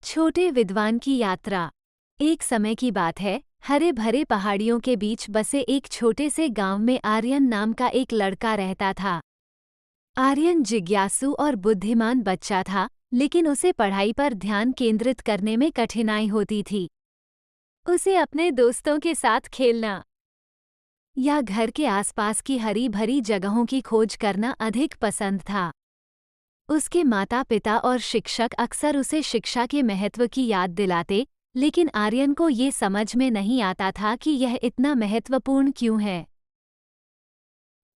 छोटे विद्वान की यात्रा। एक समय की बात है, हरे भरे पहाड़ियों के बीच बसे एक छोटे से गांव में आर्यन नाम का एक लड़का रहता था। आर्यन जिज्ञासु और बुद्धिमान बच्चा था, लेकिन उसे पढ़ाई पर ध्यान केंद्रित करने में कठिनाई होती थी। उसे अपने दोस्तों के साथ खेलना या घर के आसपास की हरी भरी जगहों की खोज करना अधिक पसंद था। उसके माता पिता और शिक्षक अक्सर उसे शिक्षा के महत्व की याद दिलाते, लेकिन आर्यन को ये समझ में नहीं आता था कि यह इतना महत्वपूर्ण क्यों है।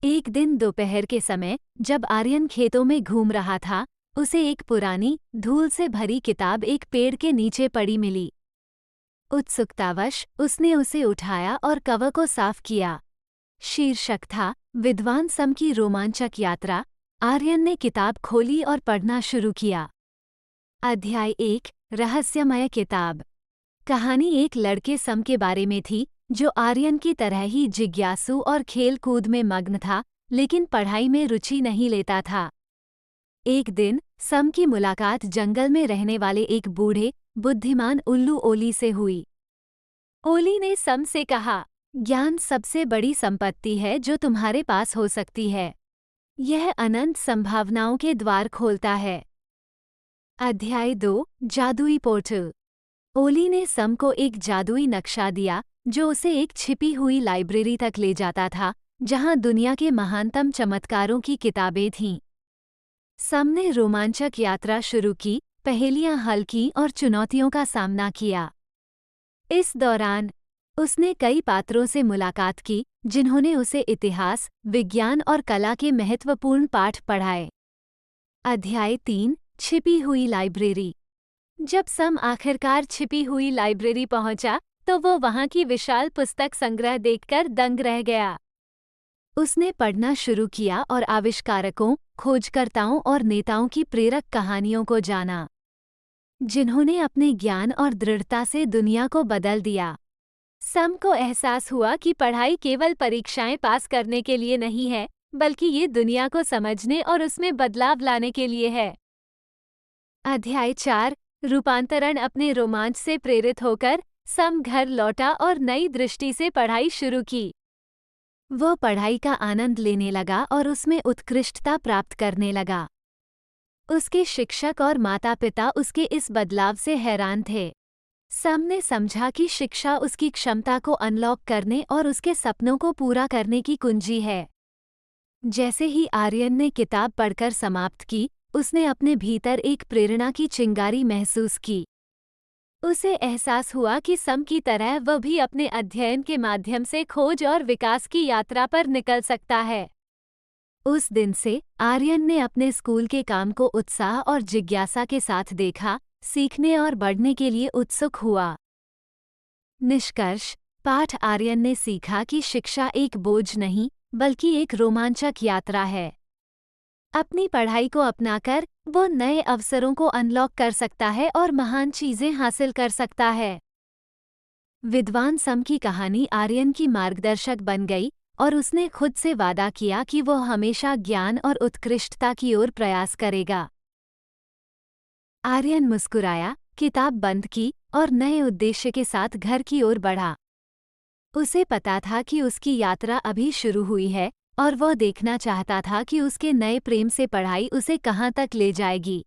एक दिन दोपहर के समय, जब आर्यन खेतों में घूम रहा था, उसे एक पुरानी, धूल से भरी किताब एक पेड़ के नीचे पड़ी मिली। उत्सुकतावश उसने उसे उठाया और कवर को साफ किया। शीर्षक था, विद्वान सम की रोमांचक यात्रा। आर्यन ने किताब खोली और पढ़ना शुरू किया। अध्याय 1, रहस्यमय किताब। कहानी एक लड़के सम के बारे में थी, जो आर्यन की तरह ही जिज्ञासु और खेल कूद में मग्न था, लेकिन पढ़ाई में रुचि नहीं लेता था। एक दिन सम की मुलाकात जंगल में रहने वाले एक बूढ़े, बुद्धिमान उल्लू ओली से हुई। ओली ने सम से कहा, ज्ञान सबसे बड़ी संपत्ति है जो तुम्हारे पास हो सकती है। यह अनंत संभावनाओं के द्वार खोलता है। अध्याय 2, जादुई पोर्टल। ओली ने सम को एक जादुई नक्शा दिया, जो उसे एक छिपी हुई लाइब्रेरी तक ले जाता था, जहां दुनिया के महानतम चमत्कारों की किताबें थीं। सम ने रोमांचक यात्रा शुरू की, पहेलियां हल की और चुनौतियों का सामना किया। इस दौरान उसने कई पात्रों से मुलाकात की, जिन्होंने उसे इतिहास, विज्ञान और कला के महत्वपूर्ण पाठ पढ़ाए। अध्याय 3, छिपी हुई लाइब्रेरी। जब सम आखिरकार छिपी हुई लाइब्रेरी पहुंचा, तो वो वहां की विशाल पुस्तक संग्रह देखकर दंग रह गया। उसने पढ़ना शुरू किया और आविष्कारकों, खोजकर्ताओं और नेताओं की प्रेरक कहानियों को जाना, जिन्होंने अपने ज्ञान और दृढ़ता से दुनिया को बदल दिया। सम को एहसास हुआ कि पढ़ाई केवल परीक्षाएं पास करने के लिए नहीं है, बल्कि ये दुनिया को समझने और उसमें बदलाव लाने के लिए है। अध्याय 4, रूपांतरण। अपने रोमांच से प्रेरित होकर सम घर लौटा और नई दृष्टि से पढ़ाई शुरू की। वह पढ़ाई का आनंद लेने लगा और उसमें उत्कृष्टता प्राप्त करने लगा। उसके शिक्षक और माता-पिता उसके इस बदलाव से हैरान थे। सम ने समझा कि शिक्षा उसकी क्षमता को अनलॉक करने और उसके सपनों को पूरा करने की कुंजी है। जैसे ही आर्यन ने किताब पढ़कर समाप्त की, उसने अपने भीतर एक प्रेरणा की चिंगारी महसूस की। उसे एहसास हुआ कि सम की तरह वह भी अपने अध्ययन के माध्यम से खोज और विकास की यात्रा पर निकल सकता है। उस दिन से आर्यन ने अपने स्कूल के काम को उत्साह और जिज्ञासा के साथ देखा, सीखने और बढ़ने के लिए उत्सुक हुआ। निष्कर्ष पाठ। आर्यन ने सीखा कि शिक्षा एक बोझ नहीं, बल्कि एक रोमांचक यात्रा है। अपनी पढ़ाई को अपनाकर वो नए अवसरों को अनलॉक कर सकता है और महान चीजें हासिल कर सकता है। विद्वान सम की कहानी आर्यन की मार्गदर्शक बन गई और उसने खुद से वादा किया कि वो हमेशा ज्ञान और उत्कृष्टता की ओर प्रयास करेगा। आर्यन मुस्कुराया, किताब बंद की और नए उद्देश्य के साथ घर की ओर बढ़ा। उसे पता था कि उसकी यात्रा अभी शुरू हुई है और वह देखना चाहता था कि उसके नए प्रेम से पढ़ाई उसे कहाँ तक ले जाएगी।